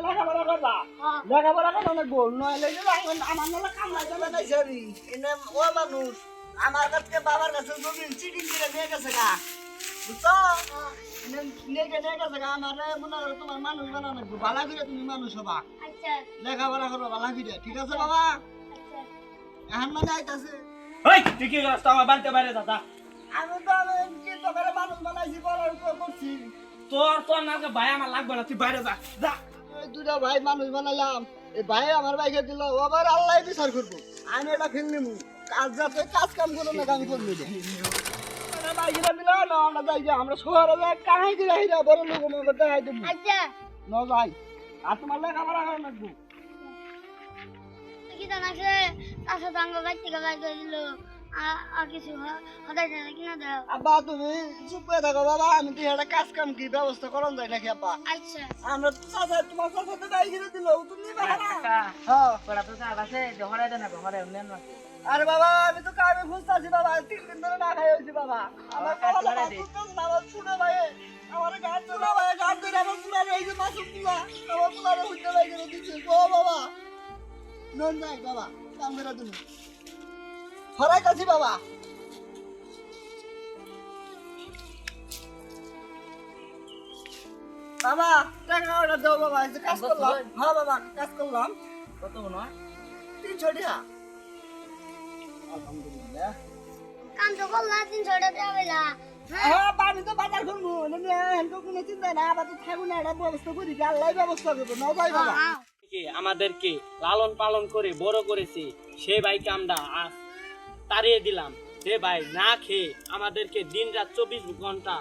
লেখাপড়া করবা লেখাপড়া করে অনেক গোল নইলে যে আমার নালা কামলা যাবে না সরি এনে ও মানুষ আমার কাছে বাবার কাছে জমি চিটিং করে নিয়ে গেছে গা বুঝছো নিয়ে গেছে গা আমার মনে করো তোমার মানুষ বানানো ভালো করে তুমি মানুষ হবা আচ্ছা লেখাপড়া করবা ভালো করে ঠিক আছে বাবা আচ্ছা এখন মানে আইতাছে ওই তুই কি রাস্তা আমার বাড়িতে বাইরে দাদা আমি তো আমি কি তো করে মানুষ বানাইছি বলার করছি তোর নামকে ভাই আমার লাগবে না তুই বাইরে যা যা এই দুটা ভাই মানুষ বানাইলাম এই ভাই আমার ভাইকে দিল ও আবার আল্লাহ বিচার করবো আমি এটা ফেল নিমু কাজ যাতে কাজ কাম করো না আমি করবো বাইকেরা দিল না আমরা যাই আমরা শহরে যাই কাহাই দিলে হিরা বড় লোক আমাকে দেখাই দেবো আচ্ছা ন ভাই আর তোমার লেখাপড়া করে রাখবো কি জানাছে কাছে দাঙ্গা গাইতে গাই দিল আর কিছু হঠাৎ কিনা দাও আব্বা তুমি চুপ করে থাকো বাবা আমি তো একটা কাজ কাম কি ব্যবস্থা করন যায় নাকি আব্বা আচ্ছা আমরা তো চাচা তোমার চাচা তো বাইকেরা দিল তুমি নিবা না কাকা পড়া তো চাল আছে জহরে দেন না ঘরে নেন না আরে বাবা আমি তো কামে খুঁজতাছি বাবা 3 দিন ধরে না খাই হইছি বাবা আমার কাজ বাবা করে দে। আমার শুনে ভাই আমার গান চলা ভাই গান ধরে আমার পুরা এই যে মাসুম পুরা আমার পুরা হইতে লাগে দিচ্ছে গো বাবা নন যাই বাবা কাম ধরে তুমি হরাইতাছি বাবা বাবা টাকা অর্ডার দাও বাবা এই যে কাজ করলাম হ্যাঁ বাবা কাজ করলাম কত নয় 300 টাকা আলহামদুলিল্লাহ কাম তো করলাম 300 টাকা দেওয়া হ্যাঁ আমি তো বাজার করবো হেনকো কোনো চিন্তা নাই আবার তো থাকবো না একটা ব্যবস্থা করি আল্লাহ ব্যবস্থা করবো না যাই বাবা আমাদেরকে লালন পালন করে বড় করেছে সে ভাইকে আমরা আজ তাড়িয়ে দিলাম সে ভাই না খেয়ে আমাদেরকে দিন রাত 24 ঘন্টা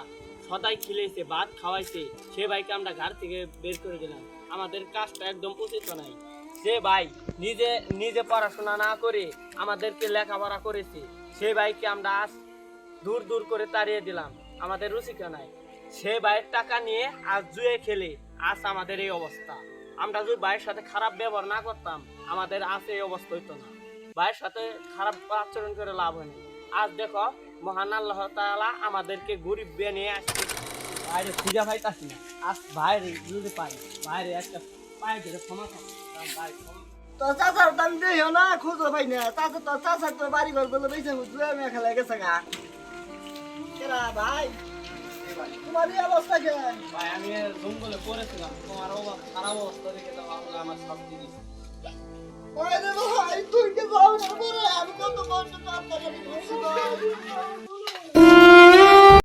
সদাই খিলেছে ভাত খাওয়াইছে সে ভাইকে আমরা ঘর থেকে বের করে দিলাম আমাদের কাজটা একদম উচিত নাই সে ভাই নিজে নিজে পড়াশোনা না করে আমাদেরকে লেখাপড়া করেছে সে ভাইকে আমরা আজ দূর দূর করে তাড়িয়ে দিলাম আমাদের রুচিকা নাই সে ভাইয়ের টাকা নিয়ে আজ জুয়ে খেলে আজ আমাদের এই অবস্থা আমরা যদি ভাইয়ের সাথে খারাপ ব্যবহার না করতাম আমাদের আজ এই অবস্থা হইতো না ভাইয়ের সাথে খারাপ আচরণ করে লাভ হয়নি আজ দেখো মহান আল্লাহ তাআলা আমাদেরকে গরিব বানিয়ে আসছে বাইরে খুঁজে পাইতাছি না আজ বাইরে যদি পাই বাইরে একটা পায়ে ধরে ক্ষমা ভাই তো চাচার দাম দিও না খুঁজো ভাই না চাচা তো চাচা তো বাড়ি ঘর বলে বেঁচে বুঝবে আমি খেলা গেছে গা কেরা ভাই তোমার এই অবস্থা কে ভাই আমি জঙ্গলে পড়েছিলাম তোমার খারাপ অবস্থা দেখে তো ভাবলাম আমার সব জিনিস ওই রে ভাই তুই কে যাও না বলে আমি কত বড় কাজ করতে